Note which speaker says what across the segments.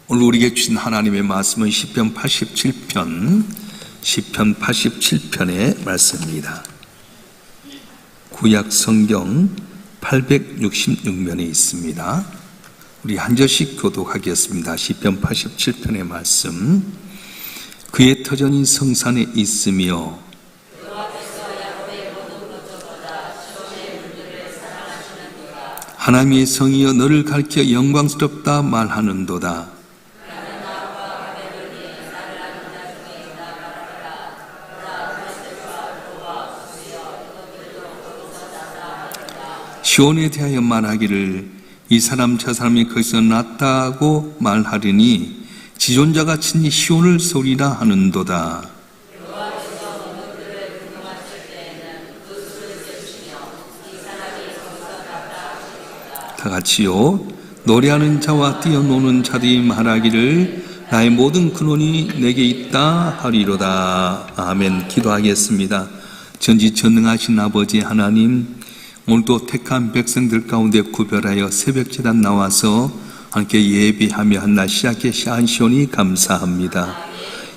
Speaker 1: 오늘 우리에게 주신 하나님의 말씀은 시편 87편의 말씀입니다. 구약 성경 866면에 있습니다. 우리 한 절씩 교독하겠습니다. 시편 87편의 말씀. 그의 터전이 성산에 있으며 하나님의 성이여 너를 가리켜 영광스럽다 말하는도다. 시온에 대하여 말하기를 이 사람 저 사람이 거기서 낫다고 말하리니 지존자가 친히 시온을 소리라 하는도다. 다 같이요. 노래하는 자와 뛰어노는 자들이 말하기를 나의 모든 근원이 내게 있다 하리로다. 아멘. 기도하겠습니다. 전지전능하신 아버지 하나님, 오늘도 택한 백성들 가운데 구별하여 새벽제단 나와서 함께 예배하며 한날 시작해 시온이 감사합니다.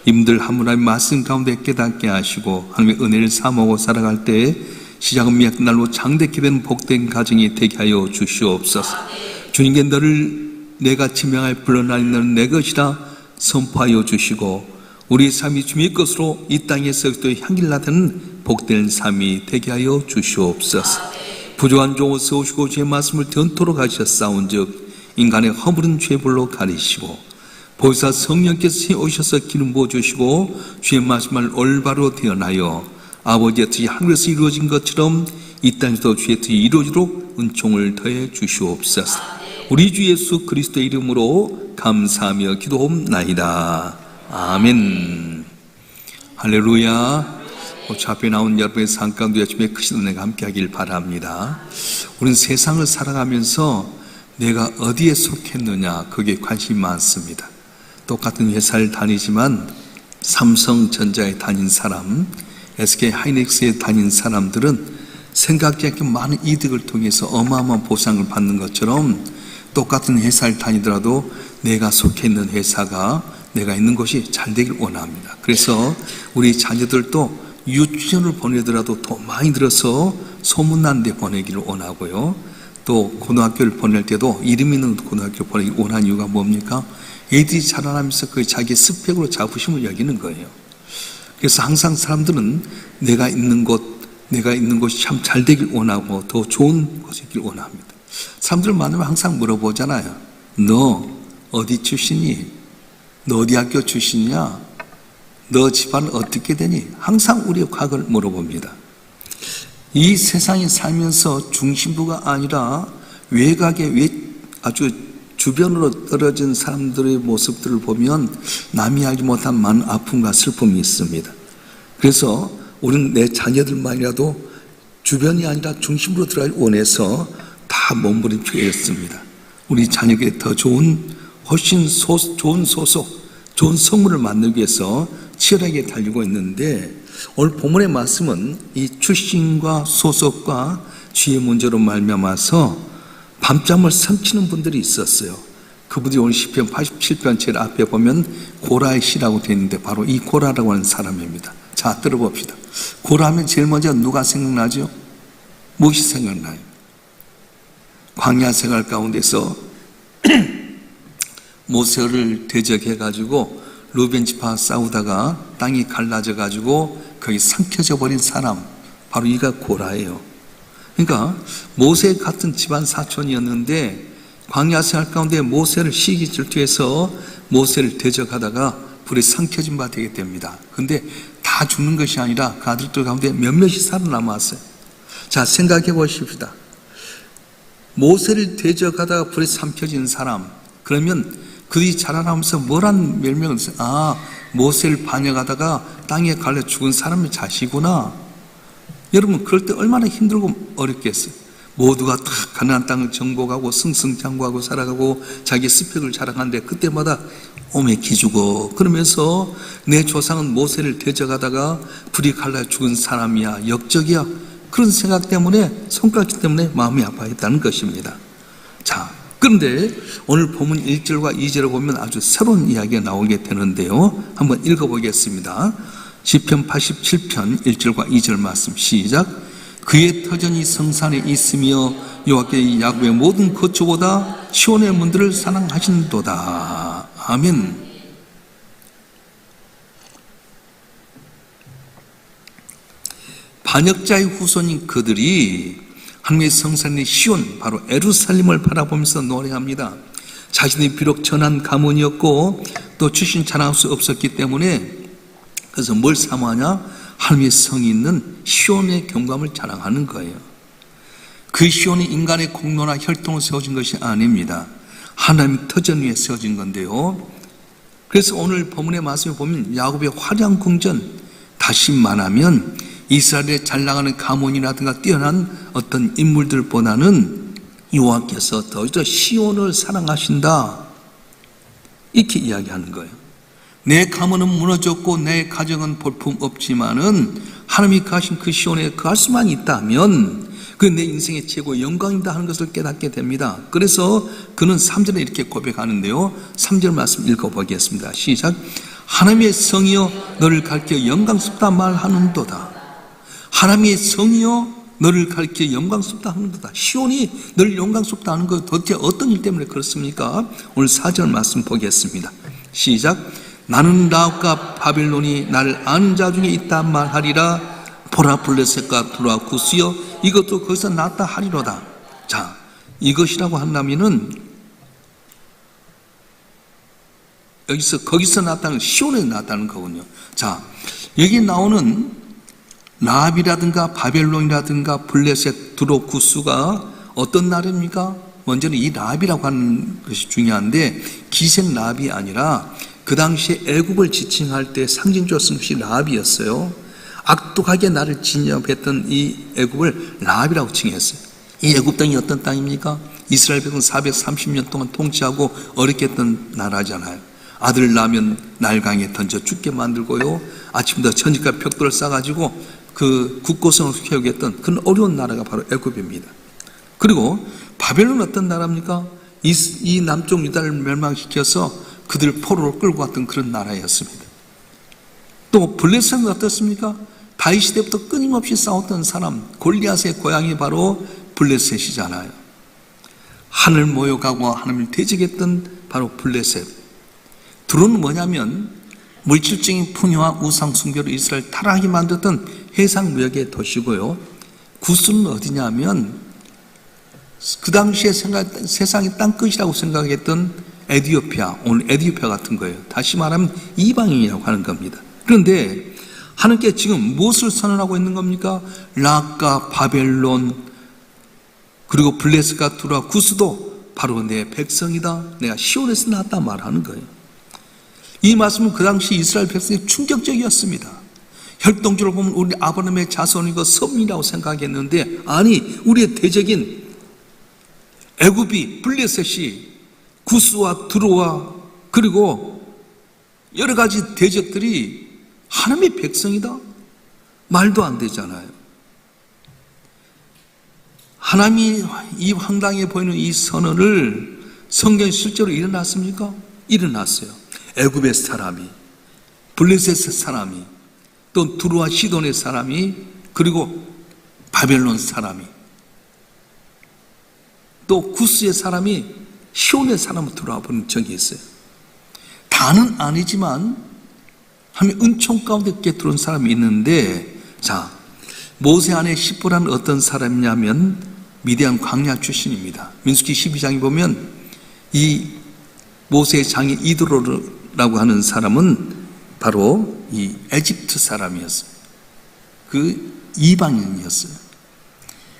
Speaker 1: 임들 하나님의 말씀 가운데 깨닫게 하시고 하나님의 은혜를 사모하고 살아갈 때 시작은 미약 날로 장대케 된 복된 가정이 되게 하여 주시옵소서. 주님께 너를 내가 지명할 불러나니 너는 내 것이라 선포하여 주시고 우리 삶이 주님의 것으로 이 땅에서 또 향기를 나타내는 복된 삶이 되게 하여 주시옵소서. 부족한 종을 세우시고 주의 말씀을 전토록 하셨사온즉 인간의 허물은 죄불로 가리시고 보혜사 성령께서 오셔서 기름 부어주시고 주의 말씀을 올바로 대언하여 아버지의 뜻이 하늘에서 이루어진 것처럼 이 땅에서도 주의 뜻이 이루어지도록 은총을 더해 주시옵소서. 우리 주 예수 그리스도의 이름으로 감사하며 기도옵나이다. 아멘. 할렐루야. 저 앞에 나온 여러분의 삶 가운데 주님의 크신 은혜가 함께하길 바랍니다. 우리는 세상을 살아가면서 내가 어디에 속했느냐 거기에 관심이 많습니다. 똑같은 회사를 다니지만 삼성전자에 다닌 사람, SK하이닉스에 다닌 사람들은 생각지 않게 많은 이득을 통해서 어마어마한 보상을 받는 것처럼 똑같은 회사를 다니더라도 내가 속해 있는 회사가 내가 있는 곳이 잘 되길 원합니다. 그래서 우리 자녀들도 유치원을 보내더라도 돈 많이 들어서 소문난 데 보내기를 원하고요. 또 고등학교를 보낼 때도 이름 있는 고등학교 보내기 원하는 이유가 뭡니까? 애들이 자라나면서 그 자기 스펙으로 자부심을 여기는 거예요. 그래서 항상 사람들은 내가 있는 곳이 참 잘 되길 원하고 더 좋은 곳이길 원합니다. 사람들 만나면 항상 물어보잖아요. 너 어디 출신이? 너 어디 학교 출신이야? 너 집안은 어떻게 되니? 항상 우리의 과거를 물어봅니다. 이 세상에 살면서 중심부가 아니라 외곽에 아주 주변으로 떨어진 사람들의 모습들을 보면 남이 알지 못한 많은 아픔과 슬픔이 있습니다. 그래서 우리는 내 자녀들만이라도 주변이 아니라 중심부로 들어가길 원해서 다 몸부림치고 있습니다. 우리 자녀에게 더 좋은 훨씬 좋은 소속, 좋은 성물을 만들기 위해서 치열하게 달리고 있는데 오늘 본문의 말씀은 이 출신과 소속과 지혜 문제로 말미암아서 밤잠을 설치는 분들이 있었어요. 그분들이 오늘 시편 87편 제일 앞에 보면 고라의 시라고 되어 있는데 바로 이 고라라고 하는 사람입니다. 자, 들어봅시다. 고라 하면 제일 먼저 누가 생각나죠? 무엇이 생각나요? 광야 생활 가운데서 모세를 대적해가지고 루벤 지파 싸우다가 땅이 갈라져가지고 거기 삼켜져 버린 사람, 바로 이가 고라예요. 그러니까 모세 같은 집안 사촌이었는데 광야 생활 가운데 모세를 시기 질투해서 모세를 대적하다가 불에 삼켜진 바 되게 됩니다. 그런데 다 죽는 것이 아니라 그 아들들 가운데 몇몇이 살아남았어요. 자, 생각해 보십시다. 모세를 대적하다가 불에 삼켜진 사람, 그러면 그들이 자라나면서 뭐란 멸명을 했어요? 아, 모세를 반역하다가 땅에 갈려 죽은 사람의 자식이구나. 여러분, 그럴 때 얼마나 힘들고 어렵겠어요? 모두가 다 가나안 땅을 정복하고 승승장구하고 살아가고 자기 스펙을 자랑하는데 그때마다 오매 기주고 그러면서 내 조상은 모세를 대적하다가 불이 갈라 죽은 사람이야, 역적이야, 그런 생각 때문에, 손가락질 때문에 마음이 아파했다는 것입니다. 자, 그런데 오늘 본문 1절과 2절을 보면 아주 새로운 이야기가 나오게 되는데요. 한번 읽어보겠습니다. 시편 87편 1절과 2절 말씀 시작. 그의 터전이 성산에 있으며 여호와께의 야곱의 모든 거처보다 시온의 문들을 사랑하신도다. 아멘. 반역자의 후손인 그들이 하나님의 성산인 시온, 바로 예루살렘을 바라보면서 노래합니다. 자신이 비록 전한 가문이었고 또 출신 자랑할 수 없었기 때문에, 그래서 뭘 사모하냐? 하나님의 성이 있는 시온의 경감을 자랑하는 거예요. 그 시온이 인간의 공로나 혈통으로 세워진 것이 아닙니다. 하나님의 터전 위에 세워진 건데요. 그래서 오늘 본문의 말씀을 보면 야곱의 화려한 궁전, 다시 말하면 이스라엘에 잘 나가는 가문이라든가 뛰어난 어떤 인물들보다는 여호와께서 더 시온을 사랑하신다, 이렇게 이야기하는 거예요. 내 가문은 무너졌고 내 가정은 볼품없지만은 하나님이 가신 그 시온에 거할 수만 있다면 그 내 인생의 최고의 영광이다 하는 것을 깨닫게 됩니다. 그래서 그는 3절에 이렇게 고백하는데요. 3절 말씀 읽어보겠습니다. 시작. 하나님의 성이여 너를 가르쳐 영광스럽다 말하는도다. 하나님의 성이여 너를 가르쳐 영광스럽다 하는도다. 시온이 너를 영광스럽다 하는 것, 도대체 어떤 일 때문에 그렇습니까? 오늘 4절 말씀 보겠습니다. 시작. 나는 라합과 바벨론이 나를 아는 자 중에 있다 말하리라. 보라 블레셋과 두로와 구스여 이것도 거기서 났다 하리로다. 자, 이것이라고 한다면은 거기서 났다는, 시온에서 났다는 거군요. 자, 여기 나오는 라합이라든가 바벨론이라든가 블레셋, 두로, 구스가 어떤 나라입니까? 먼저는 이 라합이라고 하는 것이 중요한데, 기생 라합이 아니라 그 당시에 애굽을 지칭할 때 상징적으로 쓴 것이 라합이었어요. 악독하게 나를 진압했던 이 애굽을 라합이라고 칭했어요. 이 애굽 땅이 어떤 땅입니까? 이스라엘 백성 430년 동안 통치하고 어렵게 했던 나라잖아요. 아들을 낳으면 날강에 던져 죽게 만들고요, 아침부터 천지가 벽돌을 쌓아가지고 그 국고성을 세우게 했던 그런 어려운 나라가 바로 애굽입니다. 그리고 바벨론은 어떤 나라입니까? 이 남쪽 유다를 멸망시켜서 그들 포로로 끌고 갔던 그런 나라였습니다. 또 블레셋은 어떻습니까? 다윗 시대부터 끊임없이 싸웠던 사람, 골리앗의 고향이 바로 블레셋이잖아요. 하늘 모욕하고 하나님을 대적했던 바로 블레셋. 두로는 뭐냐면 물질적인 풍요와 우상 숭배로 이스라엘 타락하게 만들었던 해상무역의 도시고요. 구스는 어디냐면 그 당시에 세상의 땅끝이라고 생각했던 에디오피아, 오늘 에디오피아 같은 거예요. 다시 말하면 이방인이라고 하는 겁니다. 그런데 하나님께 지금 무엇을 선언하고 있는 겁니까? 라합과 바벨론, 그리고 블레셋과 두로와 구스도 바로 내 백성이다, 내가 시온에서 나왔다 말하는 거예요. 이 말씀은 그 당시 이스라엘 백성이 충격적이었습니다. 혈통적으로 보면 우리 아브라함의 자손이고 선민이라고 생각했는데, 아니, 우리의 대적인 애굽이, 블레셋이, 구스와 두로와 그리고 여러 가지 대적들이 하나님의 백성이다? 말도 안 되잖아요. 하나님이 이 황당해 보이는 이 선언을 성경에 실제로 일어났습니까? 일어났어요. 애굽의 사람이, 블레셋의 사람이, 또 두로와 시돈의 사람이, 그리고 바벨론 사람이, 또 구스의 사람이 시온의 사람으로 들어와 버린 적이 있어요. 다는 아니지만 하나님의 은총 가운데 있게 들어온 사람이 있는데, 자, 모세 아내 시보라는 어떤 사람이냐면 미디안 광야 출신입니다. 민수기 12장에 보면 이 모세의 장인 이드로라고 하는 사람은 바로 이 에집트 사람이었어요. 그 이방인이었어요.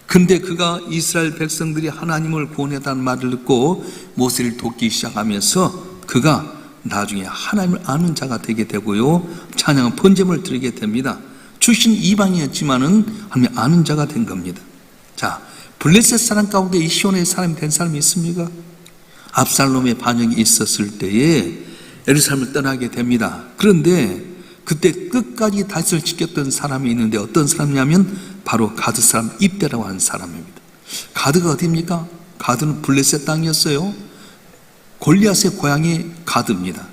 Speaker 1: 근데 그가 이스라엘 백성들이 하나님을 구원했다는 말을 듣고 모세를 돕기 시작하면서 그가 나중에 하나님을 아는 자가 되게 되고요, 찬양한 번제물을 드리게 됩니다. 출신 이방이었지만은 하나님을 아는 자가 된 겁니다. 자, 블레셋 사람 가운데 이 시온의 사람이 된 사람이 있습니까? 압살롬의 반역이 있었을 때에 예루살렘을 떠나게 됩니다. 그런데 그때 끝까지 다윗을 지켰던 사람이 있는데 어떤 사람이냐면 바로 가드 사람 입대라고 하는 사람입니다. 가드가 어디입니까? 가드는 블레셋 땅이었어요. 골리앗의 고향이 가드입니다.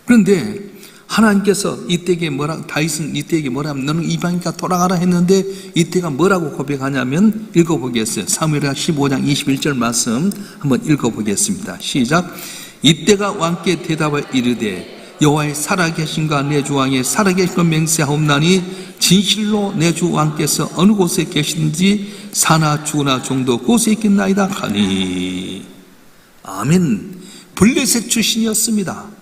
Speaker 1: 그런데 하나님께서 이때에 다윗은 이때에 뭐라면 너는 이방인과 돌아가라 했는데 이때가 뭐라고 고백하냐면 읽어보겠어요. 사무엘하 15장 21절 말씀 한번 읽어보겠습니다. 시작. 이때가 왕께 대답하여 이르되 여호와의 살아계신과 내 주 왕의 살아계신과 맹세하옵나니 진실로 내 주 왕께서 어느 곳에 계신지 사나 죽으나 종도 그곳에 있겠나이다 하니. 아멘. 블레셋 출신이었습니다.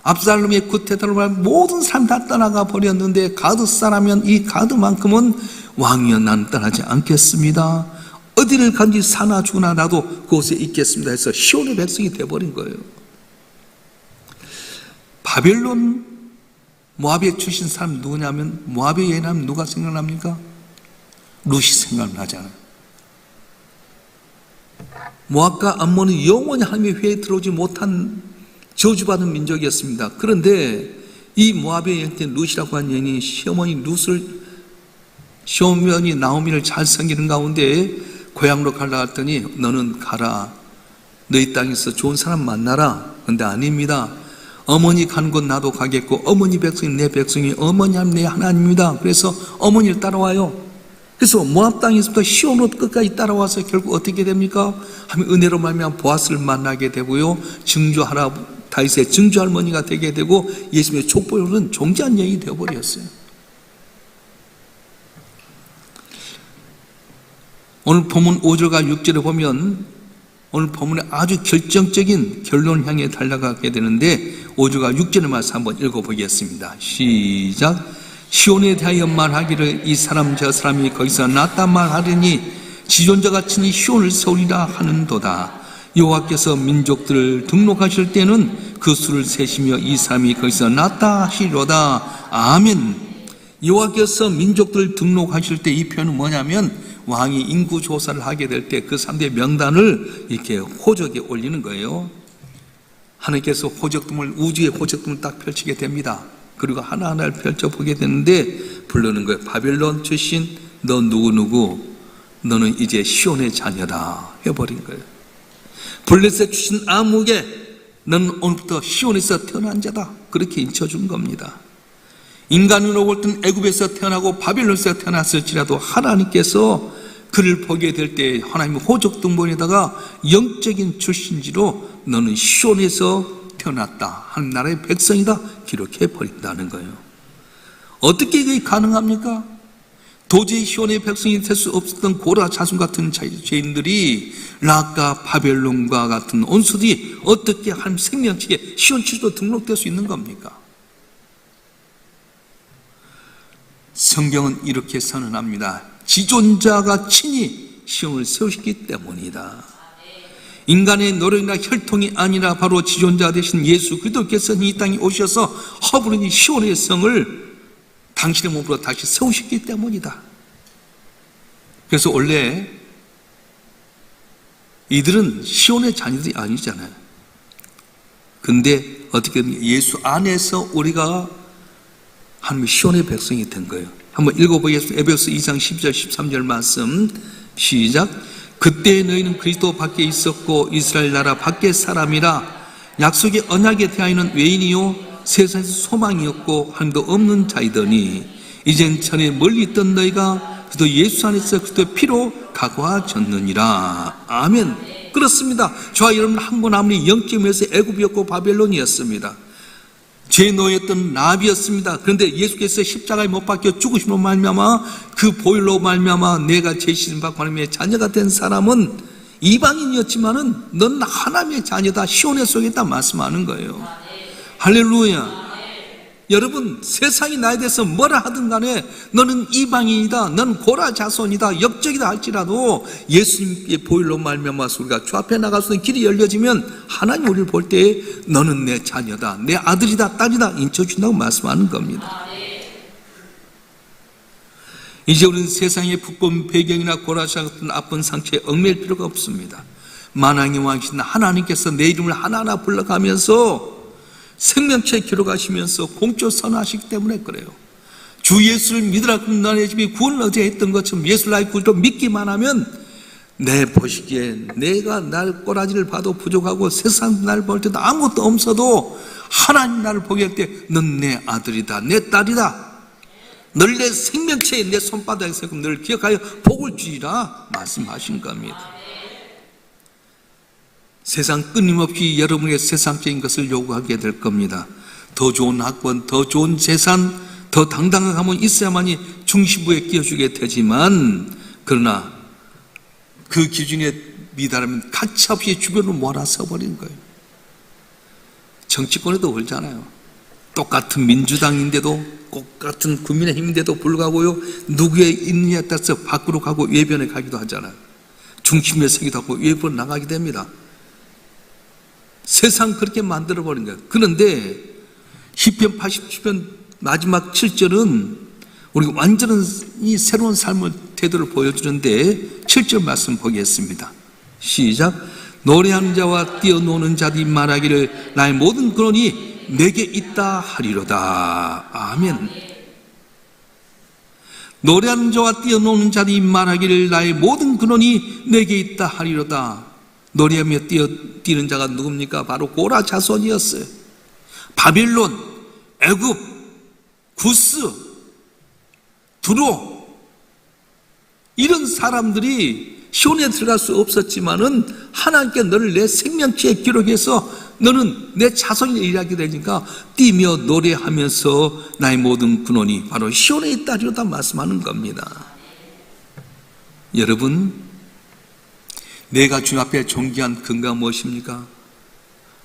Speaker 1: 압살롬의 구태타로 말하면 모든 사람 다 떠나가 버렸는데 가드 사람이면 이 가드만큼은 왕이여 나는 떠나지 않겠습니다. 어디를 간지 사나 죽으나 나도 그곳에 있겠습니다 해서 시온의 백성이 되어버린 거예요. 바벨론 모압에 출신 사람 누구냐면 모압에 예나면 누가 생각납니까? 룻이 생각나잖아요. 모압과 암몬은 영원히 하나님의 회에 들어오지 못한 저주받은 민족이었습니다. 그런데 이 모압의 형태 룻이라고 하는 여인이 시어머니 나오미를 잘 섬기는 가운데 고향으로 가려고 했더니 너는 가라. 너희 땅에서 좋은 사람 만나라. 그런데 아닙니다. 어머니 가는 곳 나도 가겠고 어머니 백성이 내 백성이 어머니 하나님 내 하나님입니다. 그래서 어머니를 따라와요. 그래서 모압 땅에서부터 시온으로 끝까지 따라와서 결국 어떻게 됩니까? 하면 은혜로 말미암아 보아스를 만나게 되고요. 다윗의 증조 할머니가 되게 되고 예수님의 족보로는 존재한 여인이 되어버렸어요. 오늘 본문 5절과 6절에 보면 오늘 본문에 아주 결정적인 결론을 향해 달려가게 되는데 5절과 6절의 말씀 한번 읽어보겠습니다. 시작. 시온에 대하여 말하기를 이 사람 저 사람이 거기서 났다 말하려니 지존자가 친히 시온을 세우리라 하는도다. 여호와께서 민족들을 등록하실 때는 그 수를 세시며 이 사람이 거기서 났다 하시리로다. 아멘. 여호와께서 민족들을 등록하실 때 이 표현은 뭐냐면 왕이 인구 조사를 하게 될 때 그 사람들의 명단을 이렇게 호적에 올리는 거예요. 하나님께서 호적등을 우주의 호적등을 딱 펼치게 됩니다. 그리고 하나하나를 펼쳐보게 되는데 부르는 거예요. 바벨론 출신 너 누구누구 너는 이제 시온의 자녀다 해버린 거예요. 블레셋 출신 아무개 너는 오늘부터 시온에서 태어난 자다 그렇게 인쳐준 겁니다. 인간으로 볼 땐 애굽에서 태어나고 바벨론에서 태어났을지라도 하나님께서 그를 보게 될 때 하나님의 호적등본에다가 영적인 출신지로 너는 시온에서 태어났다 하는 나라의 백성이다 기록해 버린다는 거예요. 어떻게 그게 가능합니까? 도저히 시온의 백성이 될 수 없었던 고라 자손 같은 죄인들이 락과 바벨론과 같은 온수들이 어떻게 하나님 생명체에 시온 출신으로 등록될 수 있는 겁니까? 성경은 이렇게 선언합니다. 지존자가 친히 시온을 세우셨기 때문이다. 인간의 노력이나 혈통이 아니라 바로 지존자 되신 예수 그리스도께서 이 땅에 오셔서 허브르니 시온의 성을 당신의 몸으로 다시 세우셨기 때문이다. 그래서 원래 이들은 시온의 자녀들이 아니잖아요. 근데 어떻게 예수 안에서 우리가 하나님의 시온의 백성이 된 거예요. 한번 읽어보겠습니다. 에베소서 2장 10절 13절 말씀 시작. 그때 너희는 그리스도 밖에 있었고 이스라엘 나라 밖의 사람이라 약속의 언약에 대하여는 외인이요 세상에서 소망이었고 하나님도 없는 자이더니 이젠 전에 멀리 있던 너희가 그도 예수 안에서 그리스도의 피로 각화졌느니라. 아멘. 그렇습니다. 저와 여러분 한 분 아무리 영적에서 애굽이었고 바벨론이었습니다. 죄 노였던 나비였습니다. 그런데 예수께서 십자가에 못 박혀 죽으심으로 말미암아 그 보혈로 말미암아 내가 죄시름 받고 하나님의 자녀가 된 사람은 이방인이었지만은 넌 하나님의 자녀다 시온에 속했다 말씀하는 거예요. 할렐루야. 여러분 세상이 나에 대해서 뭐라 하든 간에 너는 이방인이다 넌 고라 자손이다 역적이다 할지라도 예수님의 보혈로 말미암아서 우리가 주 앞에 나갈 수 있는 길이 열려지면 하나님 우리를 볼 때 너는 내 자녀다 내 아들이다 딸이다 인쳐준다고 말씀하는 겁니다. 이제 우리는 세상의 북본 배경이나 고라샤 같은 나쁜 상처에 얽매일 필요가 없습니다. 만왕의 왕이신 하나님께서 내 이름을 하나하나 불러가면서 생명체에 기록하시면서 공조 선언하시기 때문에 그래요. 주 예수를 믿으라 그럼 너네 집이 구원을 얻어야 했던 것처럼 예수를 나의 구주로 믿기만 하면 내 보시기에 내가 날 꼬라지를 봐도 부족하고 세상 날 볼 때도 아무것도 없어도 하나님 나를 보게 할 때 넌 내 아들이다, 내 딸이다, 널 내 생명체에 내 손바닥에 세우고 널 기억하여 복을 주리라 말씀하신 겁니다. 세상 끊임없이 여러분의 세상적인 것을 요구하게 될 겁니다. 더 좋은 학번, 더 좋은 재산, 더 당당한 가문 있어야만이 중심부에 끼워주게 되지만, 그러나 그 기준에 미달하면 가차없이 주변으로 몰아서 버리는 거예요. 정치권에도 그렇잖아요. 똑같은 민주당인데도, 똑같은 국민의힘인데도 불구하고요, 누구에 있느냐에 따라서 밖으로 가고 외변에 가기도 하잖아요. 중심에 서기도 하고 외변 나가게 됩니다. 세상 그렇게 만들어버린 거예요. 그런데 시편 87편 마지막 7절은 우리가 완전히 새로운 삶의 태도를 보여주는데 7절 말씀 보겠습니다. 시작. 노래하는 자와 뛰어노는 자들이 말하기를 나의 모든 근원이 내게 있다 하리로다. 아멘. 노래하는 자와 뛰어노는 자들이 말하기를 나의 모든 근원이 내게 있다 하리로다. 노래하며 뛰는 자가 누굽니까? 바로 고라 자손이었어요. 바빌론, 애굽, 구스, 두로, 이런 사람들이 시온에 들어갈 수 없었지만은 하나님께 너를 내 생명체에 기록해서 너는 내 자손이 일하게 되니까 뛰며 노래하면서 나의 모든 근원이 바로 시온에 있다리로다 말씀하는 겁니다. 여러분, 내가 주님 앞에 존귀한 근거가 무엇입니까?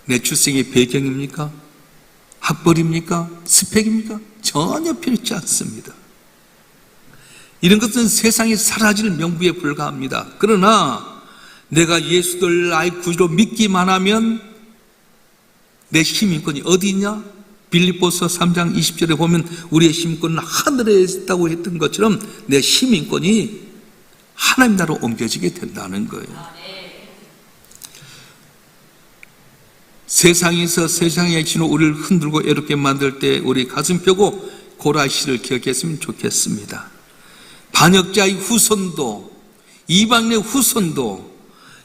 Speaker 1: 내 출생의 배경입니까? 학벌입니까? 스펙입니까? 전혀 필요치 않습니다. 이런 것은 세상에 사라질 명부에 불과합니다. 그러나 내가 예수를 나의 구주로 믿기만 하면 내 힘인권이 어디 있냐? 빌립보서 3장 20절에 보면 우리의 힘인권은 하늘에 있다고 했던 것처럼 내 힘인권이 하나님 나라로 옮겨지게 된다는 거예요. 세상에서 세상의 진로 우리를 흔들고 애롭게 만들 때 우리 가슴 펴고 고라시를 기억했으면 좋겠습니다. 반역자의 후손도, 이방인의 후손도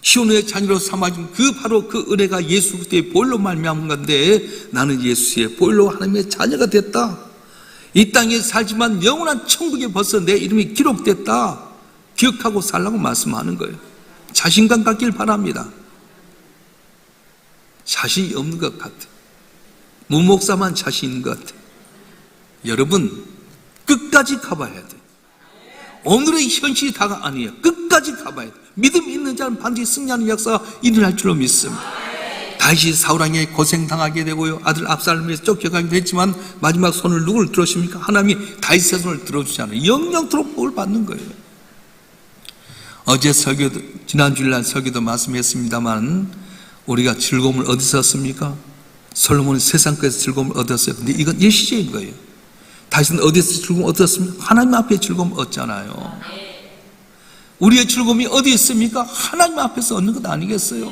Speaker 1: 시온의 자녀로 삼아진 바로 그 은혜가 예수 그리스도의 보혈로 말미암은 건데, 나는 예수의 보혈로 하나님의 자녀가 됐다. 이 땅에 살지만 영원한 천국에 벌써 내 이름이 기록됐다. 기억하고 살라고 말씀하는 거예요. 자신감 갖길 바랍니다. 자신이 없는 것 같아. 무목사만 자신 있는 것 같아. 여러분, 끝까지 가봐야 돼. 오늘의 현실이 다가 아니에요. 끝까지 가봐야 돼. 믿음 있는 자는 반드시 승리하는 역사가 일어날 줄로 믿습니다. 다윗이 사울왕에게 고생당하게 되고요, 아들 압살롬에서 쫓겨가기도 했지만 마지막 손을 누구를 들어주십니까? 하나님이 다윗의 손을 들어주잖아요. 영영토록 복을 받는 거예요. 어제 설교도, 지난 주일날 설교도 말씀했습니다만, 우리가 즐거움을 어디서 얻습니까? 솔로몬은 세상 것에서 즐거움을 얻었어요. 근데 이건 일시적인 거예요. 다시는 어디서 즐거움을 얻었습니까? 하나님 앞에 즐거움을 얻잖아요. 우리의 즐거움이 어디 있습니까? 하나님 앞에서 얻는 것 아니겠어요?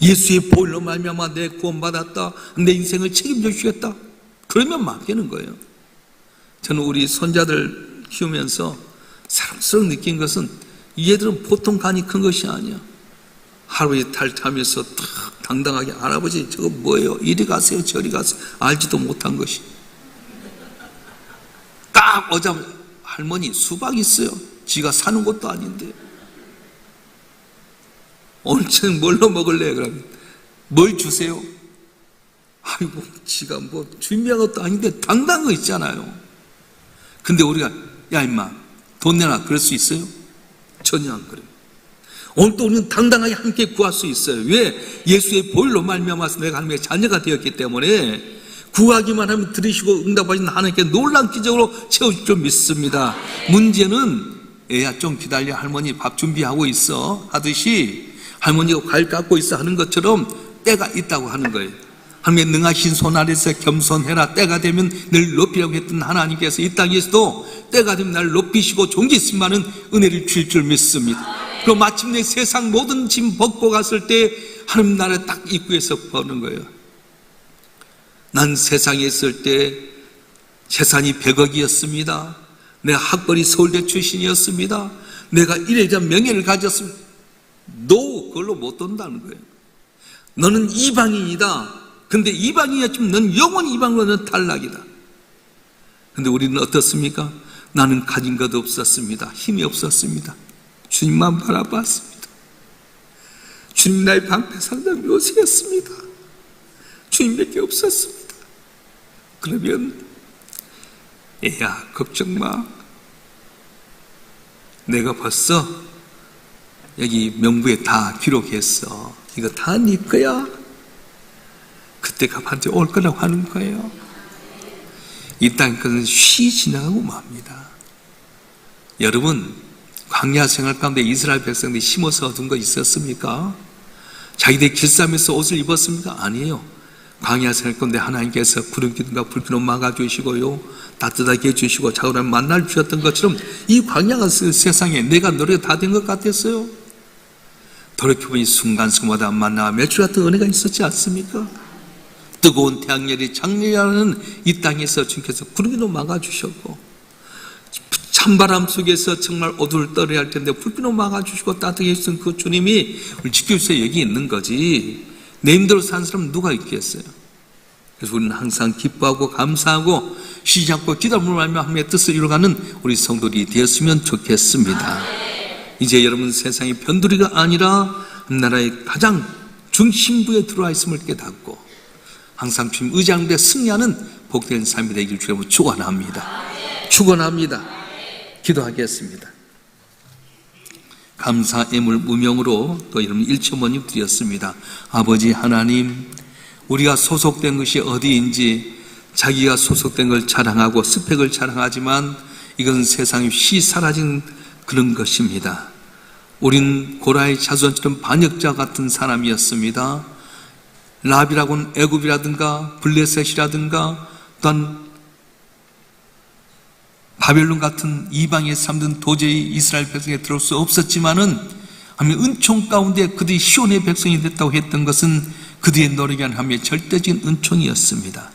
Speaker 1: 예수의 보혈로 말미암아 내 구원받았다, 내 인생을 책임져 주겠다, 그러면 맡기는 거예요. 저는 우리 손자들 키우면서 사랑스러운 느낀 것은 얘들은 보통 간이 큰 것이 아니야. 할아버지 탈퇴하면서 딱 당당하게 할아버지 저거 뭐예요? 이리 가세요 저리 가세요 알지도 못한 것이 딱 오자마자 할머니 수박 있어요. 지가 사는 것도 아닌데 오늘 저녁 뭘로 먹을래? 그러면 뭘 주세요? 아이고 지가 뭐 준비한 것도 아닌데 당당한 거 있잖아요. 근데 우리가 야 임마 돈 내놔 그럴 수 있어요? 전혀 안 그래요. 오늘 또 우리는 당당하게 함께 구할 수 있어요. 왜? 예수의 보혈로 말미암아서 내가 하나님의 자녀가 되었기 때문에 구하기만 하면 들으시고 응답하신 하나님께 놀라운 기적으로 채워줄 줄 믿습니다. 문제는 애야 좀 기다려 할머니 밥 준비하고 있어 하듯이 할머니가 과일 깎고 있어 하는 것처럼 때가 있다고 하는 거예요. 하나님의 능하신 손 아래서 겸손해라. 때가 되면 늘 높이라고 했던 하나님께서 이 땅에서도 때가 되면 날 높이시고 존귀심 많은 은혜를 주실 줄 믿습니다. 그리고 마침내 세상 모든 짐 벗고 갔을 때 하나님 나라 딱 입구에서 보는 거예요. 난 세상에 있을 때 재산이 100억이었습니다. 내 학벌이 서울대 출신이었습니다. 내가 이래저래 명예를 가졌으면 너 그걸로 못 돈다는 거예요. 너는 이방인이다. 근데 이방인이었지만 넌 영원히 이방으로는 탈락이다. 근데 우리는 어떻습니까? 나는 가진 것 없었습니다. 힘이 없었습니다. 주님만 바라봤습니다. 주님 나의 방패 산다는 요새였습니다. 주님밖에 없었습니다. 그러면 애야 걱정 마. 내가 벌써 여기 명부에 다 기록했어. 이거 다 네 거야. 그때가 반드시 올 거라고 하는 거예요. 이 땅 것은 쉬 지나가고 맙니다. 여러분, 광야 생활 가운데 이스라엘 백성들이 심어서 얻은 거 있었습니까? 자기들 길쌈에서 옷을 입었습니까? 아니에요. 광야 생활 가운데 하나님께서 구름 기둥과 불기둥 막아주시고요, 따뜻하게 해주시고 자그런 만날 주셨던 것처럼 이 광야가 세상에 내가 노래 다 된 것 같았어요. 돌이켜보니 순간순간마다 만나와 멸치 같은 은혜가 있었지 않습니까? 뜨거운 태양열이 장렬하는 이 땅에서 주님께서 구름기도 막아주셨고, 찬바람 속에서 정말 어두울 떨어야 할 텐데 불기도 막아주시고 따뜻하게 해주신 그 주님이 우리 지켜주셔서 여기 있는 거지, 내 힘대로 사는 사람 누가 있겠어요? 그래서 우리는 항상 기뻐하고 감사하고 쉬지 않고 기도함으로 말미암아 하나님의 뜻을 이루어가는 우리 성도들이 되었으면 좋겠습니다. 이제 여러분 세상의 변두리가 아니라 나라의 가장 중심부에 들어와 있음을 깨닫고 항상 주님 의지하는데 승리하는 복된 삶이 되기를 주님으로 축원합니다. 축원합니다. 기도하겠습니다. 감사 예물 무명으로 또 여러분 일초모님 드렸습니다. 아버지 하나님, 우리가 소속된 것이 어디인지 자기가 소속된 걸 자랑하고 스펙을 자랑하지만 이건 세상에 쉬 사라진 그런 것입니다. 우린 고라의 자손처럼 반역자 같은 사람이었습니다. 랍이라고는 애굽이라든가 블레셋이라든가 또한 바벨론 같은 이방의 삶들은 도저히 이스라엘 백성에 들어올 수 없었지만은 은총 가운데 그들이 시온의 백성이 됐다고 했던 것은 그들의 노력이 아닌 하나님의 절대적인 은총이었습니다.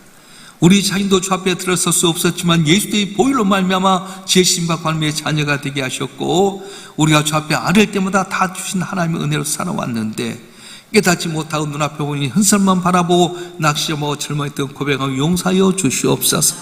Speaker 1: 우리 자신도 주 앞에 들어설 수 없었지만 예수의 보혈로 말미암아 지으심과 하나님의 자녀가 되게 하셨고, 우리가 주 앞에 아랠 때마다 다 주신 하나님의 은혜로 살아왔는데 깨닫지 못하고 눈앞에 보니 흑살만 바라보고 낚시하고 절망했던 고백하고 용서하여 주시옵소서.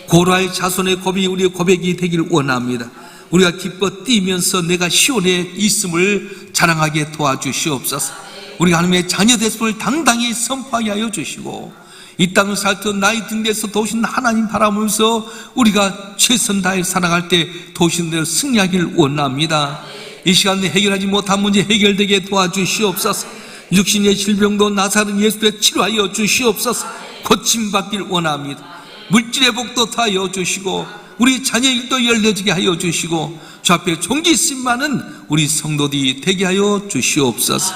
Speaker 1: 고라의 자손의 고백이 우리의 고백이 되기를 원합니다. 우리가 기뻐 뛰면서 내가 시온에 있음을 자랑하게 도와주시옵소서. 우리가 하나님의 자녀 됐음을 당당히 선포하게 하여 주시고, 이 땅을 살던 나의 등대에서 도우신 하나님 바라보면서 우리가 최선 다해 살아갈 때 도우신 대로 승리하기를 원합니다. 이 시간에 해결하지 못한 문제 해결되게 도와주시옵소서. 육신의 질병도 나사렛 예수에 치료하여 주시옵소서. 고침받기를 원합니다. 물질의 복도 더하여 주시고 우리 자녀 일도 열려지게 하여 주시고 주 앞에 존귀심 많은 우리 성도들이 되게 하여 주시옵소서.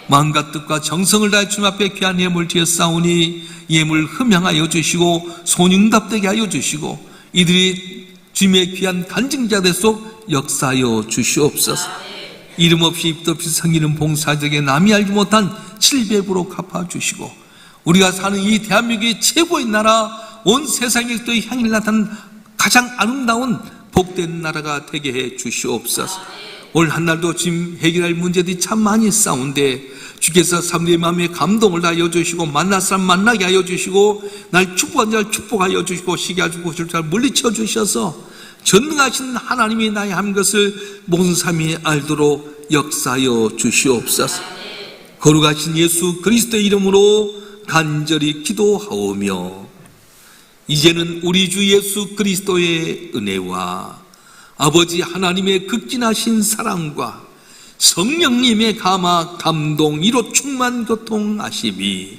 Speaker 1: 마음과 뜻과 정성을 다해 주님 앞에 귀한 예물 드려 싸우니 예물 흠양하여 주시고 손응답되게 하여 주시고 이들이 주님의 귀한 간증자 되소 역사하여 주시옵소서. 이름 없이 입도 없이 섬기는 봉사자에게 남이 알지 못한 700으로 갚아주시고 우리가 사는 이 대한민국의 최고의 나라, 온 세상에 또 향일 나타난 가장 아름다운 복된 나라가 되게 해 주시옵소서. 올 한날도 지금 해결할 문제들이 참 많이 싸운데 주께서 사람들의 마음에 감동을 하여 주시고 만날 사람 만나게 하여 주시고 날 축복한 자를 축복하여 주시고 시기 하시고 줄 자를 물리쳐 주셔서 전능하신 하나님이 나의 한 것을 모든 삶이 알도록 역사하여 주시옵소서. 거룩하신 예수 그리스도의 이름으로 간절히 기도하오며 이제는 우리 주 예수 그리스도의 은혜와 아버지 하나님의 극진하신 사랑과 성령님의 감화 감동 이로 충만 교통하심이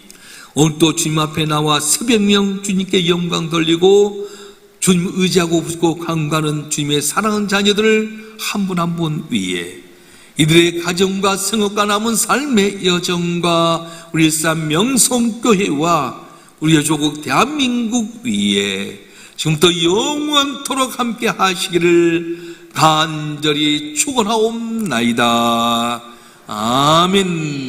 Speaker 1: 오늘도 주님 앞에 나와 새벽명 주님께 영광 돌리고 주님 의지하고 붙고 간구하는 주님의 사랑하는 자녀들을 한 분 한 분 위에 이들의 가정과 성업과 남은 삶의 여정과 우리 일산 명성교회와 우리의 조국 대한민국 위에 지금부터 영원토록 함께 하시기를 간절히 축원하옵나이다. 아멘.